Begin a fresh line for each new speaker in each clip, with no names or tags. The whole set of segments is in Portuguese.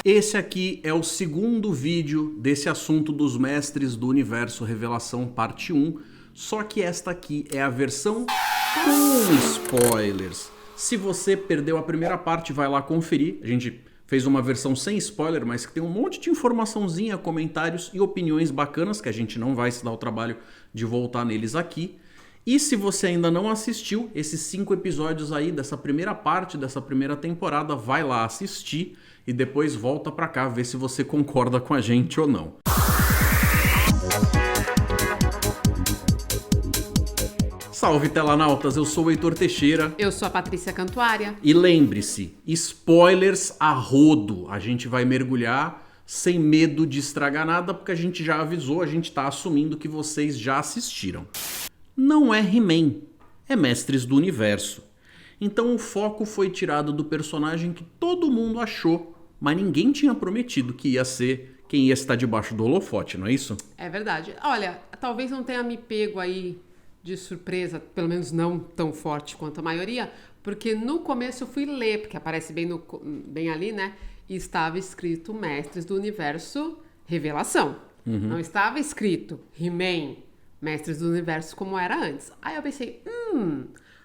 Esse aqui é o segundo vídeo desse assunto dos Mestres do Universo Revelação parte 1, só que esta aqui é a versão com spoilers. Se você perdeu a primeira parte, vai lá conferir. A gente fez uma versão sem spoiler, mas que tem um monte de informaçãozinha, comentários e opiniões bacanas, que a gente não vai se dar o trabalho de voltar neles aqui. E se você ainda não assistiu esses 5 episódios aí dessa primeira parte, dessa primeira temporada, vai lá assistir e depois volta pra cá ver se você concorda com a gente ou não. Salve telanautas, eu sou o Heitor Teixeira.
Eu sou a Patrícia Cantuária.
E lembre-se, spoilers a rodo. A gente vai mergulhar sem medo de estragar nada, porque a gente já avisou, a gente tá assumindo que vocês já assistiram. Não é He-Man, é Mestres do Universo. Então o foco foi tirado do personagem que todo mundo achou, mas ninguém tinha prometido que ia ser quem ia estar debaixo do holofote, não é isso?
É verdade. Olha, talvez não tenha me pego aí de surpresa, pelo menos não tão forte quanto a maioria, porque no começo eu fui ler, porque aparece bem ali, né? E estava escrito Mestres do Universo Revelação. Não estava escrito He-Man, Mestres do Universo como era antes. Aí eu pensei,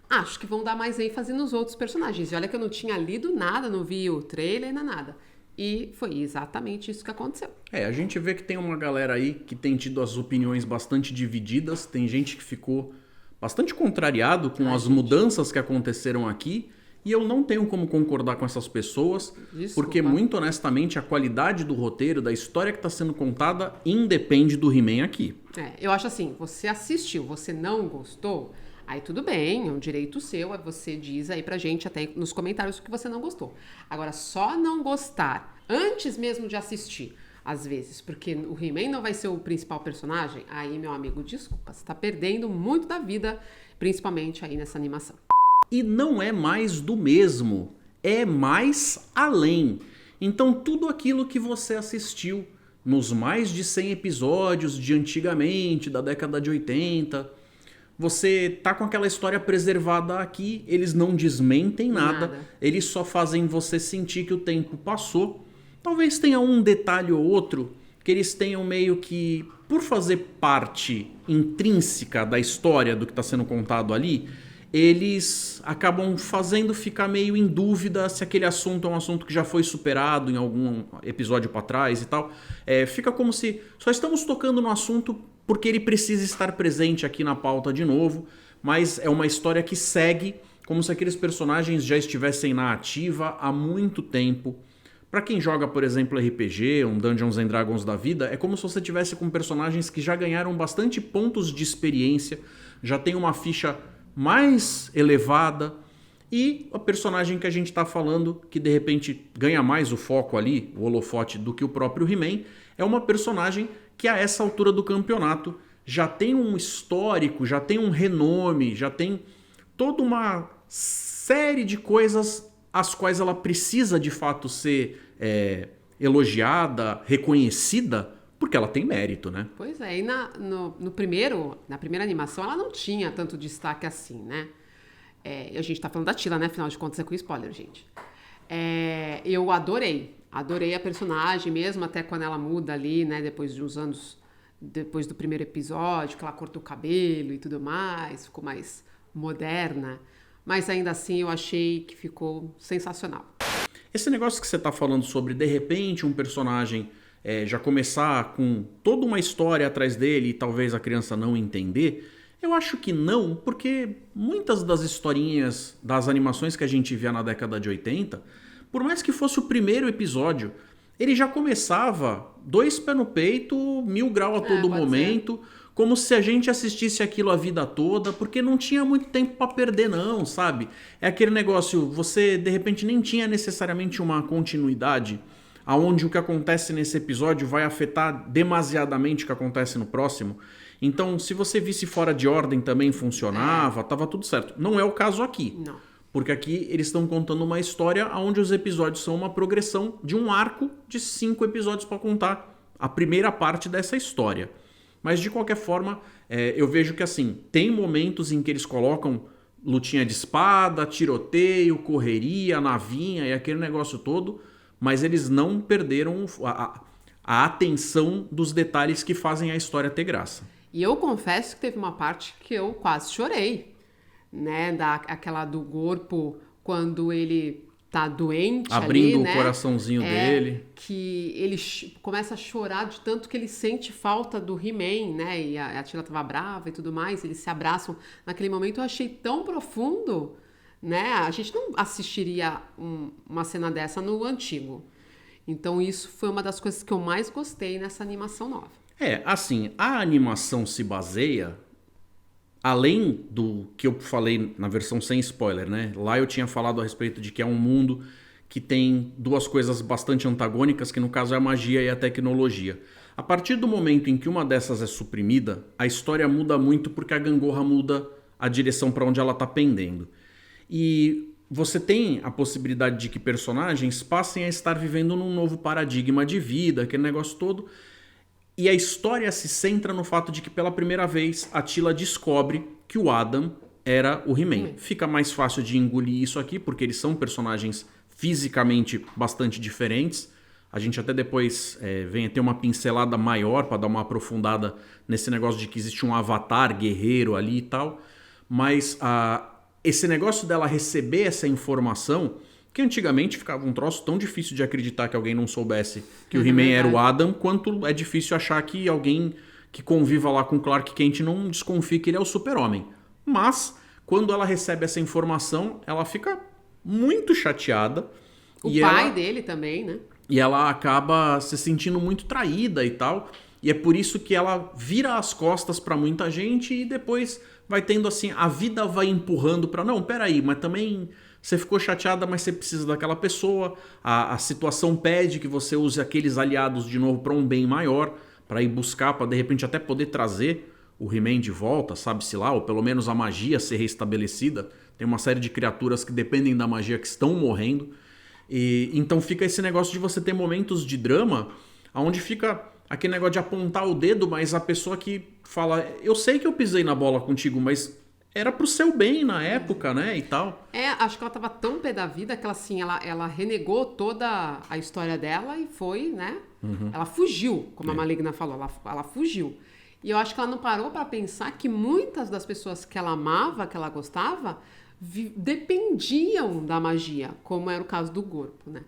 acho que vão dar mais ênfase nos outros personagens. E olha que eu não tinha lido nada, não vi o trailer, nem nada. E foi exatamente isso que aconteceu.
A gente vê que tem uma galera aí que tem tido as opiniões bastante divididas. Tem gente que ficou bastante contrariado com as mudanças que aconteceram aqui. E eu não tenho como concordar com essas pessoas, porque muito honestamente a qualidade do roteiro, da história que está sendo contada, independe do He-Man aqui.
Eu acho assim, você assistiu, você não gostou, aí tudo bem, é um direito seu, você diz aí pra gente até nos comentários o que você não gostou. Agora, só não gostar antes mesmo de assistir, às vezes, porque o He-Man não vai ser o principal personagem, aí, meu amigo, desculpa, você tá perdendo muito da vida, principalmente aí nessa animação.
E não é mais do mesmo, é mais além. Então tudo aquilo que você assistiu nos mais de 100 episódios de antigamente, da década de 80, você tá com aquela história preservada aqui, eles não desmentem nada, eles só fazem você sentir que o tempo passou. Talvez tenha um detalhe ou outro que eles tenham meio que, por fazer parte intrínseca da história do que está sendo contado ali, eles acabam fazendo ficar meio em dúvida se aquele assunto é um assunto que já foi superado em algum episódio para trás e tal. Fica como se só estamos tocando no assunto porque ele precisa estar presente aqui na pauta de novo, mas é uma história que segue como se aqueles personagens já estivessem na ativa há muito tempo. Para quem joga, por exemplo, RPG, um Dungeons and Dragons da vida, é como se você tivesse com personagens que já ganharam bastante pontos de experiência, já tem uma ficha mais elevada, e a personagem que a gente está falando, que de repente ganha mais o foco ali, o holofote, do que o próprio He-Man, é uma personagem que a essa altura do campeonato já tem um histórico, já tem um renome, já tem toda uma série de coisas as quais ela precisa de fato ser elogiada, reconhecida, porque ela tem mérito, né?
Pois é, e na primeira animação ela não tinha tanto destaque assim, né? A gente tá falando da Teela, né? Afinal de contas é com spoiler, gente. Eu adorei a personagem mesmo, até quando ela muda ali, né? Depois de uns anos, depois do primeiro episódio, que ela cortou o cabelo e tudo mais, ficou mais moderna. Mas ainda assim eu achei que ficou sensacional.
Esse negócio que você tá falando sobre, de repente, um personagem já começar com toda uma história atrás dele e talvez a criança não entender, eu acho que não, porque muitas das historinhas das animações que a gente via na década de 80, por mais que fosse o primeiro episódio, ele já começava 2 pés no peito, 1000 graus a todo momento, como se a gente assistisse aquilo a vida toda, porque não tinha muito tempo para perder não, sabe? É aquele negócio, você de repente nem tinha necessariamente uma continuidade, aonde o que acontece nesse episódio vai afetar demasiadamente o que acontece no próximo. Então, se você visse fora de ordem também funcionava, tava tudo certo. Não é o caso aqui.
Não.
Porque aqui eles estão contando uma história onde os episódios são uma progressão de um arco de 5 episódios para contar a primeira parte dessa história. Mas, de qualquer forma, eu vejo que assim, tem momentos em que eles colocam lutinha de espada, tiroteio, correria, navinha e aquele negócio todo, mas eles não perderam a atenção dos detalhes que fazem a história ter graça.
E eu confesso que teve uma parte que eu quase chorei, né? Aquela do corpo, quando ele tá doente
abrindo
ali,
o
né?
coraçãozinho dele.
Que ele começa a chorar de tanto que ele sente falta do He-Man, né? E a Tila tava brava e tudo mais, eles se abraçam. Naquele momento eu achei tão profundo, né? A gente não assistiria uma cena dessa no antigo. Então isso foi uma das coisas que eu mais gostei nessa animação nova.
Assim, a animação se baseia, além do que eu falei na versão sem spoiler, né? Lá eu tinha falado a respeito de que é um mundo que tem duas coisas bastante antagônicas, que no caso é a magia e a tecnologia. A partir do momento em que uma dessas é suprimida, a história muda muito porque a gangorra muda a direção para onde ela está pendendo. E você tem a possibilidade de que personagens passem a estar vivendo num novo paradigma de vida, aquele negócio todo. E a história se centra no fato de que pela primeira vez a Tila descobre que o Adam era o He-Man. Fica mais fácil de engolir isso aqui, porque eles são personagens fisicamente bastante diferentes. A gente até depois vem a ter uma pincelada maior para dar uma aprofundada nesse negócio de que existe um avatar guerreiro ali e tal. Mas esse negócio dela receber essa informação, que antigamente ficava um troço tão difícil de acreditar que alguém não soubesse que o He-Man era o Adam, quanto é difícil achar que alguém que conviva lá com Clark Kent não desconfie que ele é o Super-Homem. Mas, quando ela recebe essa informação, ela fica muito chateada.
O pai dele também, né?
E ela acaba se sentindo muito traída e tal. E é por isso que ela vira as costas pra muita gente e depois vai tendo assim, a vida vai empurrando pra não, peraí, mas também você ficou chateada, mas você precisa daquela pessoa. A situação pede que você use aqueles aliados de novo pra um bem maior, pra ir buscar, pra de repente até poder trazer o He-Man de volta, sabe-se lá, ou pelo menos a magia ser restabelecida. Tem uma série de criaturas que dependem da magia que estão morrendo. E então fica esse negócio de você ter momentos de drama onde fica aquele negócio de apontar o dedo, mas a pessoa que fala, eu sei que eu pisei na bola contigo, mas era pro seu bem na época, né, e tal.
Acho que ela tava tão pé da vida que ela, assim, ela renegou toda a história dela e foi, né, ela fugiu, como a Maligna falou, ela fugiu. E eu acho que ela não parou para pensar que muitas das pessoas que ela amava, que ela gostava, dependiam da magia, como era o caso do corpo, né?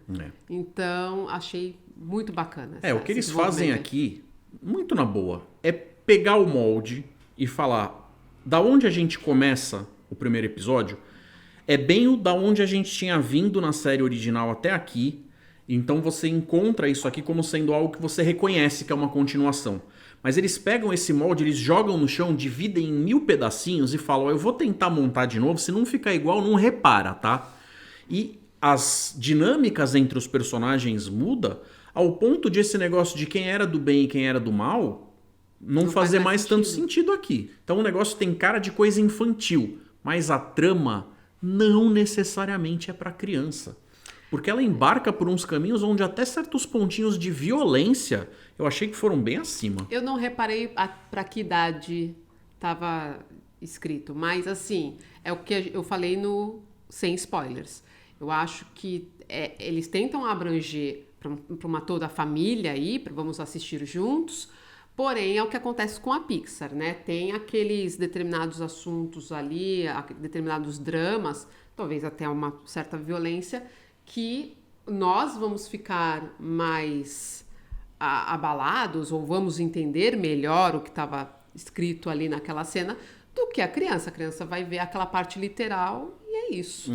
Então, achei muito bacana.
O que eles fazem aqui, muito na boa, é pegar o molde e falar da onde a gente começa o primeiro episódio, é bem o da onde a gente tinha vindo na série original até aqui, então você encontra isso aqui como sendo algo que você reconhece que é uma continuação. Mas eles pegam esse molde, eles jogam no chão, dividem em 1000 pedacinhos e falam, eu vou tentar montar de novo, se não ficar igual, não repara, tá? E as dinâmicas entre os personagens mudam ao ponto de esse negócio de quem era do bem e quem era do mal não fazer mais tanto sentido aqui. Então o negócio tem cara de coisa infantil, mas a trama não necessariamente é para criança. Porque ela embarca por uns caminhos onde até certos pontinhos de violência eu achei que foram bem acima.
Eu não reparei para que idade estava escrito, mas assim, é o que eu falei no sem spoilers. Eu acho que eles tentam abranger para uma toda a família aí, vamos assistir juntos, porém é o que acontece com a Pixar, né? Tem aqueles determinados assuntos ali, determinados dramas, talvez até uma certa violência, que nós vamos ficar mais abalados ou vamos entender melhor o que estava escrito ali naquela cena do que a criança. A criança vai ver aquela parte literal e é isso.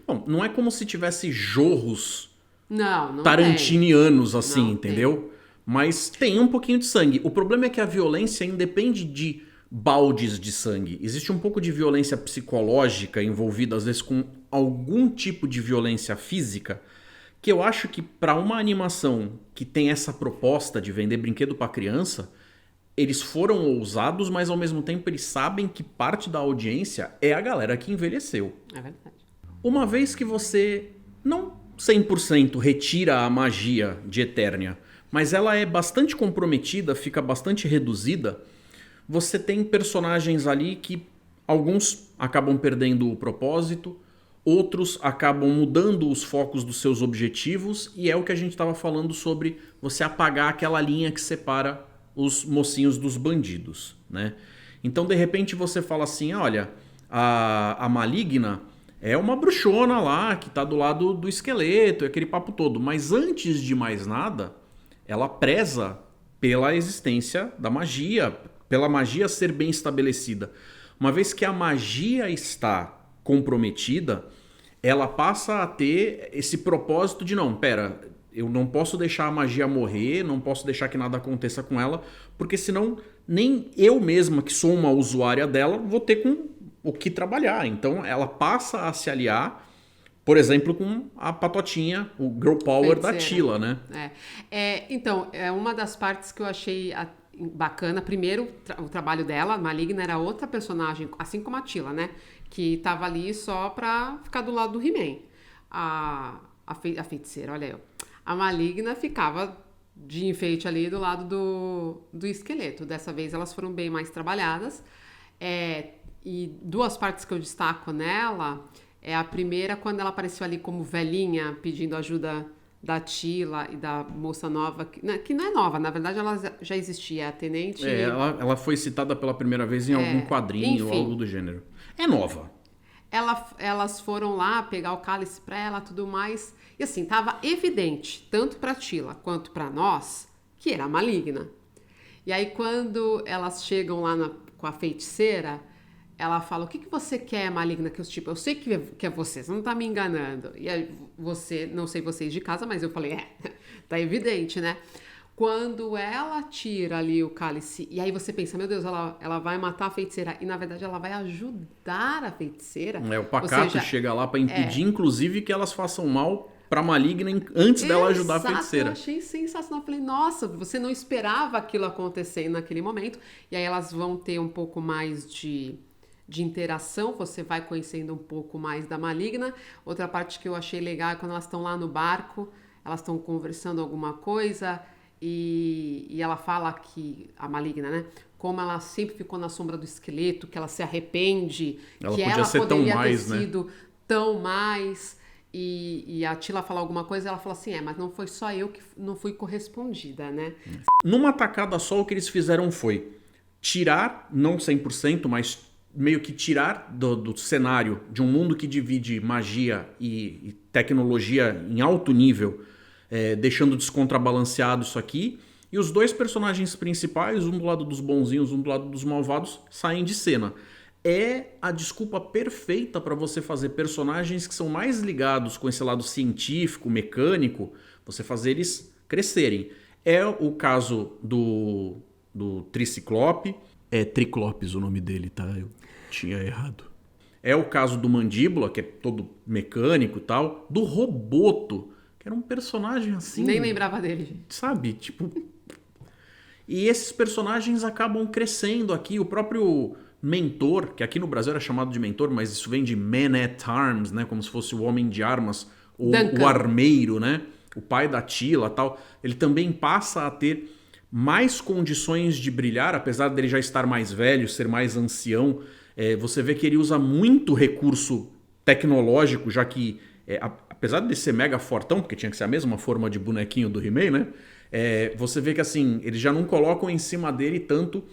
Bom, não é como se tivesse jorros
não
tarantinianos
tem.
assim,
não
entendeu?
Tem.
Mas tem um pouquinho de sangue. O problema é que a violência independe de baldes de sangue. Existe um pouco de violência psicológica envolvida, às vezes com algum tipo de violência física, que eu acho que para uma animação que tem essa proposta de vender brinquedo para criança, eles foram ousados, mas ao mesmo tempo eles sabem que parte da audiência é a galera que envelheceu.
É verdade.
Uma vez que você não 100% retira a magia de Eternia, mas ela é bastante comprometida, fica bastante reduzida, você tem personagens ali que alguns acabam perdendo o propósito, outros acabam mudando os focos dos seus objetivos, e é o que a gente estava falando sobre você apagar aquela linha que separa os mocinhos dos bandidos, né? Então, de repente, você fala assim, olha, a Maligna é uma bruxona lá que está do lado do esqueleto, aquele papo todo, mas antes de mais nada, ela preza pela existência da magia, pela magia ser bem estabelecida. Uma vez que a magia está comprometida, ela passa a ter esse propósito de não, pera, eu não posso deixar a magia morrer, não posso deixar que nada aconteça com ela, porque senão nem eu mesma, que sou uma usuária dela, vou ter com o que trabalhar. Então ela passa a se aliar, por exemplo, com a Patotinha, o Girl Power da Tila, né?
Então, é uma das partes que eu achei bacana. Primeiro, o trabalho dela, a Maligna, era outra personagem, assim como a Tila, né? Que tava ali só pra ficar do lado do He-Man. A feiticeira, olha eu. A Maligna ficava de enfeite ali do lado do esqueleto. Dessa vez elas foram bem mais trabalhadas. E duas partes que eu destaco nela é a primeira, quando ela apareceu ali como velhinha, pedindo ajuda da Tila e da moça nova, que não é nova, na verdade ela já existia, a Tenente.
Ela foi citada pela primeira vez em algum quadrinho, enfim, ou algo do gênero. É nova.
Elas foram lá pegar o cálice pra ela, tudo mais. E assim, tava evidente, tanto pra Tila quanto pra nós, que era Maligna. E aí, quando elas chegam lá com a feiticeira, ela fala, o que você quer, Maligna? Que eu sei que é você não tá me enganando. E aí, não sei vocês de casa, mas eu falei, tá evidente, né? Quando ela tira ali o cálice, e aí você pensa, meu Deus, ela vai matar a feiticeira. E na verdade ela vai ajudar a feiticeira.
O Pacato chega lá pra impedir, inclusive, que elas façam mal pra Maligna antes dela ajudar a feiticeira.
Eu achei sensacional. Eu falei, nossa, você não esperava aquilo acontecer naquele momento. E aí elas vão ter um pouco mais de interação, você vai conhecendo um pouco mais da Maligna. Outra parte que eu achei legal é quando elas estão lá no barco, elas estão conversando alguma coisa e ela fala que, a Maligna, né, como ela sempre ficou na sombra do esqueleto, que ela se arrepende, que ela poderia ter sido tão mais, e a Tila fala alguma coisa, ela fala assim, mas não foi só eu que não fui correspondida, né?
Numa tacada só, o que eles fizeram foi tirar, não 100%, mas meio que tirar do cenário de um mundo que divide magia e tecnologia em alto nível, deixando descontrabalanceado isso aqui, e os dois personagens principais, um do lado dos bonzinhos, um do lado dos malvados, saem de cena. É a desculpa perfeita para você fazer personagens que são mais ligados com esse lado científico, mecânico, você fazer eles crescerem. É o caso do Triciclope. É Triclopes o nome dele, tá? Eu tinha errado. É o caso do Mandíbula, que é todo mecânico e tal. Do Roboto, que era um personagem assim...
Nem lembrava dele, gente.
Sabe? Tipo... E esses personagens acabam crescendo aqui. O próprio Mentor, que aqui no Brasil era chamado de Mentor, mas isso vem de Man at Arms, né? Como se fosse o homem de armas, ou o armeiro, né? O pai da Tila e tal. Ele também passa a ter mais condições de brilhar, apesar dele já estar mais velho, ser mais ancião. Você vê que ele usa muito recurso tecnológico, já que, apesar de ser mega fortão, porque tinha que ser a mesma forma de bonequinho do He-Man, né? Você vê que assim, eles já não colocam em cima dele tanto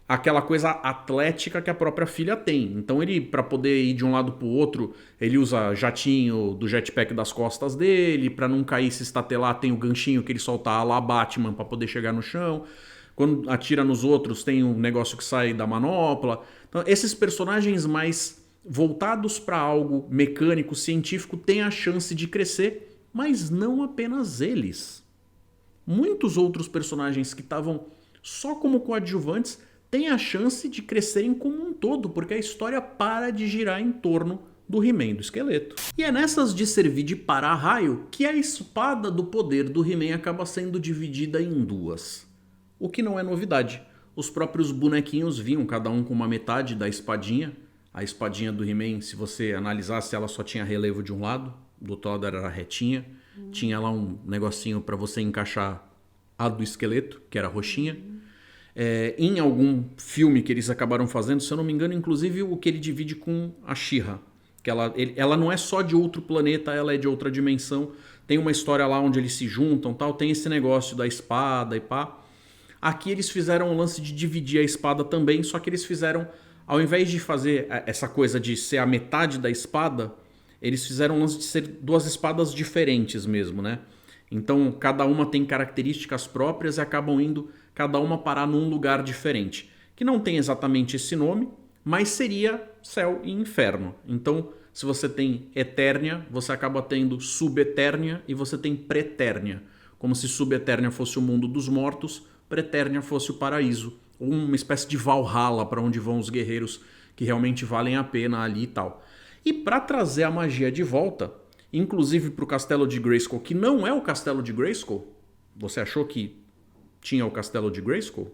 aquela coisa atlética que a própria filha tem. Então ele, para poder ir de um lado pro outro, ele usa jatinho do jetpack das costas dele, para não cair, se estatelar, tem o ganchinho que ele solta a la Batman para poder chegar no chão. Quando atira nos outros, tem um negócio que sai da manopla. Então esses personagens mais voltados para algo mecânico, científico, têm a chance de crescer, mas não apenas eles. Muitos outros personagens que estavam só como coadjuvantes têm a chance de crescerem como um todo, porque a história para de girar em torno do He-Man do esqueleto. E é nessas de servir de para-raio que a espada do poder do He-Man acaba sendo dividida em duas. O que não é novidade. Os próprios bonequinhos vinham cada um com uma metade da espadinha. A espadinha do He-Man, se você analisasse, ela só tinha relevo de um lado, do outro lado era retinha. Tinha lá um negocinho para você encaixar a do esqueleto, que era roxinha. Em algum filme que eles acabaram fazendo, se eu não me engano, inclusive o que ele divide com a She-Ra, Porque ela não é só de outro planeta, ela é de outra dimensão. Tem uma história lá onde eles se juntam, tal, tem esse negócio da espada e pá. Aqui eles fizeram o lance de dividir a espada também, só que eles fizeram, ao invés de fazer essa coisa de ser a metade da espada, eles fizeram o lance de ser duas espadas diferentes mesmo, né? Então cada uma tem características próprias e acabam indo cada uma parar num lugar diferente. Que não tem exatamente esse nome, mas seria céu e inferno. Então, se você tem Eternia, você acaba tendo Subeternia e você tem Preternia. Como se Subeternia fosse o mundo dos mortos, Preternia fosse o paraíso. Ou uma espécie de Valhalla para onde vão os guerreiros que realmente valem a pena ali e tal. E para trazer a magia de volta, inclusive para o Castelo de Grayskull, que não é o Castelo de Grayskull, você achou que tinha o Castelo de Grayskull?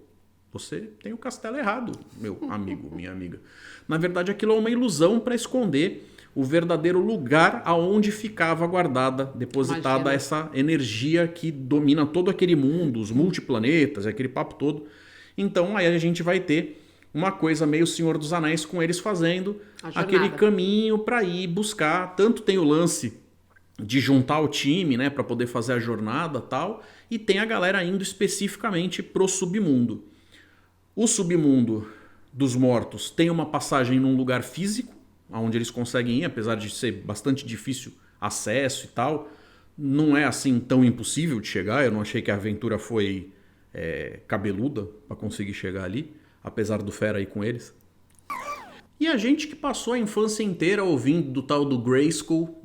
Você tem o castelo errado, meu amigo, minha amiga. Na verdade, aquilo é uma ilusão para esconder o verdadeiro lugar aonde ficava guardada, depositada
Magia, né?
essa energia que domina todo aquele mundo, os multiplanetas, aquele papo todo. Então aí a gente vai ter uma coisa meio Senhor dos Anéis com eles fazendo aquele caminho para ir buscar. Tanto tem o lance de juntar o time, né, para poder fazer a jornada e tal, e tem a galera indo especificamente pro submundo. O submundo dos mortos tem uma passagem num lugar físico, onde eles conseguem ir, apesar de ser bastante difícil acesso e tal. Não é assim tão impossível de chegar, eu não achei que a aventura foi cabeluda para conseguir chegar ali, apesar do Fera ir com eles. E a gente que passou a infância inteira ouvindo do tal do Grayskull,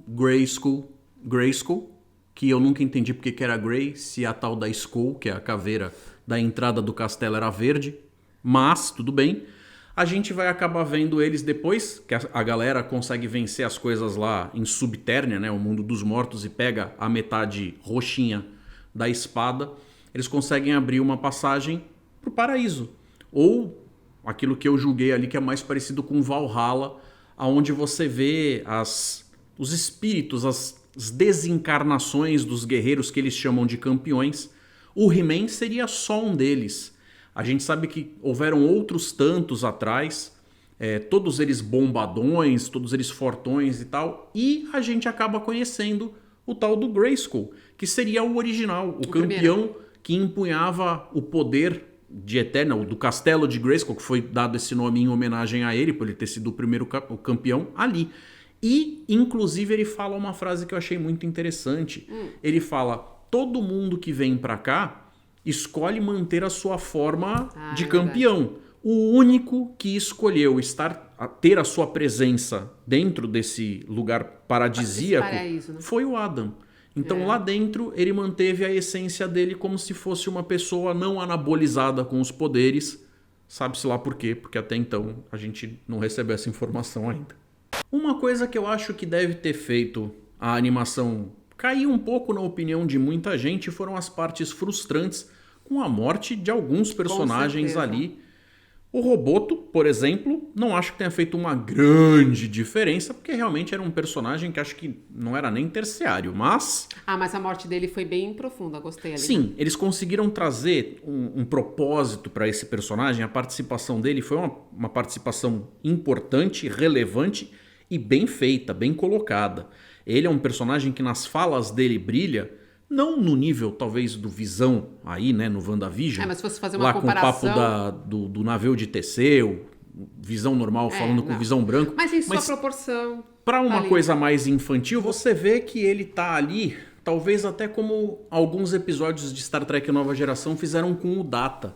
que eu nunca entendi porque que era Grey, se a tal da Skull, que é a caveira da entrada do castelo, era verde. Mas, tudo bem, a gente vai acabar vendo eles depois, que a galera consegue vencer as coisas lá em Subternia, né, o mundo dos mortos, e pega a metade roxinha da espada. Eles conseguem abrir uma passagem pro paraíso. Ou aquilo que eu julguei ali que é mais parecido com Valhalla, onde você vê os espíritos, as desencarnações dos guerreiros que eles chamam de campeões. O He-Man seria só um deles. A gente sabe que houveram outros tantos atrás, todos eles bombadões, todos eles fortões e tal, e a gente acaba conhecendo o tal do Grayskull, que seria o original, o campeão que empunhava o poder de Eterna, do Castelo de Grayskull, que foi dado esse nome em homenagem a ele, por ele ter sido o primeiro o campeão ali. E, inclusive, ele fala uma frase que eu achei muito interessante. Ele fala, todo mundo que vem pra cá escolhe manter a sua forma de campeão. Verdade. O único que escolheu ter a sua presença dentro desse lugar paradisíaco paraíso, né? Foi o Adam. Então lá dentro ele manteve a essência dele como se fosse uma pessoa não anabolizada com os poderes. Sabe-se lá por quê, porque até então a gente não recebeu essa informação ainda. Uma coisa que eu acho que deve ter feito a animação cair um pouco na opinião de muita gente foram as partes frustrantes com a morte de alguns personagens ali. O Roboto, por exemplo, não acho que tenha feito uma grande diferença, porque realmente era um personagem que acho que não era nem terciário, mas...
mas a morte dele foi bem profunda, gostei ali.
Sim, eles conseguiram trazer um propósito para esse personagem, a participação dele foi uma participação importante, relevante e bem feita, bem colocada. Ele é um personagem que nas falas dele brilha, não no nível, talvez, do Visão aí, né, no WandaVision.
Mas se fosse fazer uma comparação...
com o papo do navio de Teseu, Visão normal falando com Visão branco.
Mas em sua proporção...
Para uma coisa mais infantil, você vê que ele tá ali, talvez até como alguns episódios de Star Trek Nova Geração fizeram com o Data.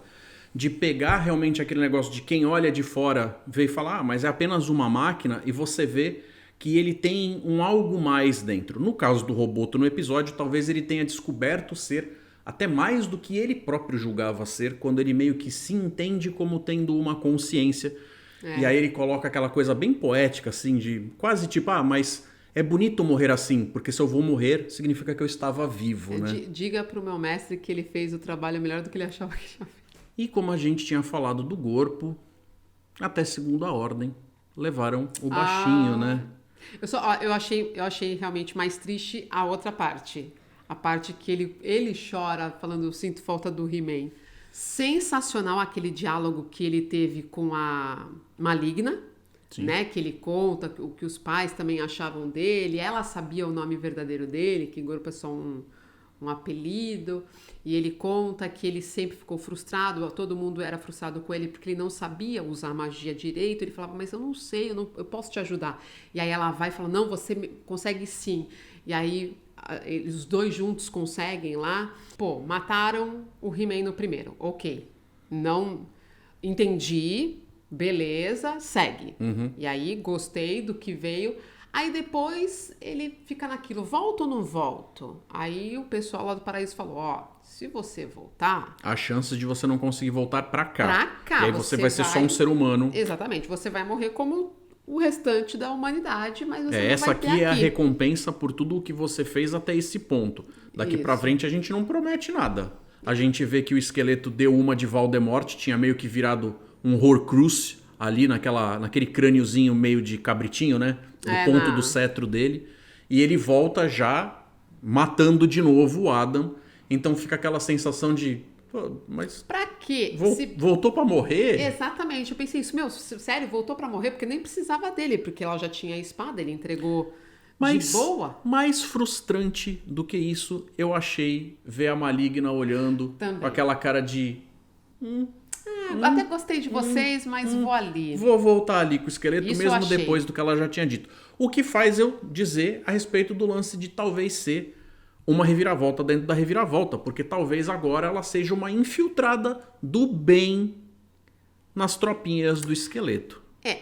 De pegar realmente aquele negócio de quem olha de fora, vê e falar, mas é apenas uma máquina, e você vê que ele tem um algo mais dentro. No caso do Roboto no episódio, talvez ele tenha descoberto ser até mais do que ele próprio julgava ser, quando ele meio que se entende como tendo uma consciência. E aí ele coloca aquela coisa bem poética, assim, de quase tipo, mas é bonito morrer assim, porque se eu vou morrer, significa que eu estava vivo, né?
Diga pro meu mestre que ele fez o trabalho melhor do que ele achava que já fez.
E como a gente tinha falado do Gorpo, até Segunda Ordem, levaram o baixinho, né?
Eu achei realmente mais triste a outra parte. A parte que ele chora falando, eu sinto falta do He-Man. Sensacional aquele diálogo que ele teve com a Maligna.
Sim.
né? Que ele conta o que os pais também achavam dele. Ela sabia o nome verdadeiro dele, que Gorpo é só um apelido. E ele conta que ele sempre ficou frustrado, todo mundo era frustrado com ele porque ele não sabia usar magia direito. Ele falava, mas eu não sei, eu posso te ajudar. E aí ela vai e fala, não, você consegue sim. E aí os dois juntos conseguem lá. Pô, mataram o He-Man no primeiro. Ok, não entendi, beleza, segue. E aí gostei do que veio. Aí depois ele fica naquilo, volto ou não volto? Aí o pessoal lá do Paraíso falou, ó, se você voltar...
A chance de você não conseguir voltar pra cá. E aí você vai ser só um ser humano.
Exatamente, você vai morrer como o restante da humanidade, mas você não
Essa
vai ter
aqui é a recompensa por tudo o que você fez até esse ponto. Daqui pra frente a gente não promete nada. A gente vê que o esqueleto deu uma de Voldemort, tinha meio que virado um Horcrux ali naquele crâniozinho meio de cabritinho, né? No ponto do cetro dele. E ele volta já matando de novo o Adam. Então fica aquela sensação de... Pô, mas
pra quê?
Voltou pra morrer?
Exatamente. Eu pensei isso. Meu, sério, voltou pra morrer? Porque nem precisava dele. Porque ela já tinha a espada, ele entregou de boa.
Mais frustrante do que isso, eu achei ver a Maligna olhando com aquela cara de...
até gostei de vocês, mas vou ali.
Vou voltar ali com o esqueleto,
Isso
mesmo depois do que ela já tinha dito. O que faz eu dizer a respeito do lance de talvez ser uma reviravolta dentro da reviravolta, porque talvez agora ela seja uma infiltrada do bem nas tropinhas do esqueleto.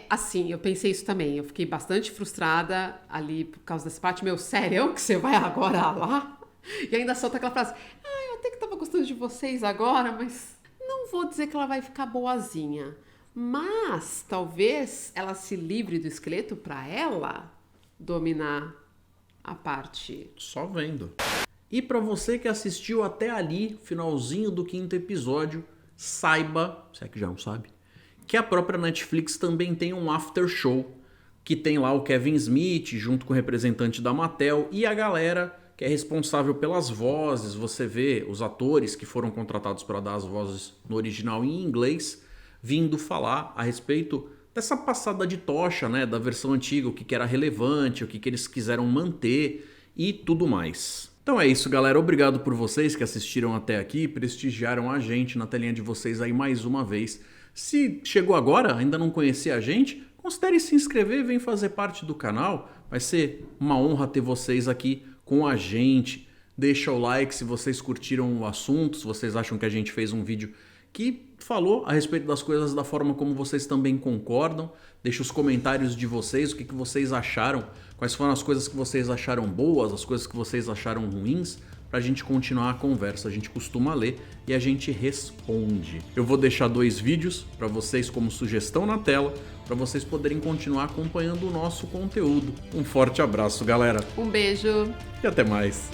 Assim, eu pensei isso também. Eu fiquei bastante frustrada ali por causa dessa parte. Meu, sério que você vai agora lá? E ainda solta aquela frase, eu até que tava gostando de vocês agora, mas... Não vou dizer que ela vai ficar boazinha, mas talvez ela se livre do esqueleto para ela dominar a parte.
Só vendo. E para você que assistiu até ali, finalzinho do 5º episódio, saiba, se é que já não sabe, que a própria Netflix também tem um after show, que tem lá o Kevin Smith junto com o representante da Mattel e a galera que é responsável pelas vozes. Você vê os atores que foram contratados para dar as vozes no original em inglês vindo falar a respeito dessa passada de tocha, né, da versão antiga, o que era relevante, o que eles quiseram manter e tudo mais. Então é isso, galera. Obrigado por vocês que assistiram até aqui, prestigiaram a gente na telinha de vocês aí mais uma vez. Se chegou agora, ainda não conhecia a gente, considere se inscrever, vem fazer parte do canal. Vai ser uma honra ter vocês aqui com a gente. Deixa o like se vocês curtiram o assunto, se vocês acham que a gente fez um vídeo que falou a respeito das coisas da forma como vocês também concordam. Deixa os comentários de vocês, o que vocês acharam, quais foram as coisas que vocês acharam boas, as coisas que vocês acharam ruins, pra gente continuar a conversa. A gente costuma ler e a gente responde. Eu vou deixar 2 vídeos para vocês como sugestão na tela, para vocês poderem continuar acompanhando o nosso conteúdo. Um forte abraço, galera.
Um beijo.
E até mais.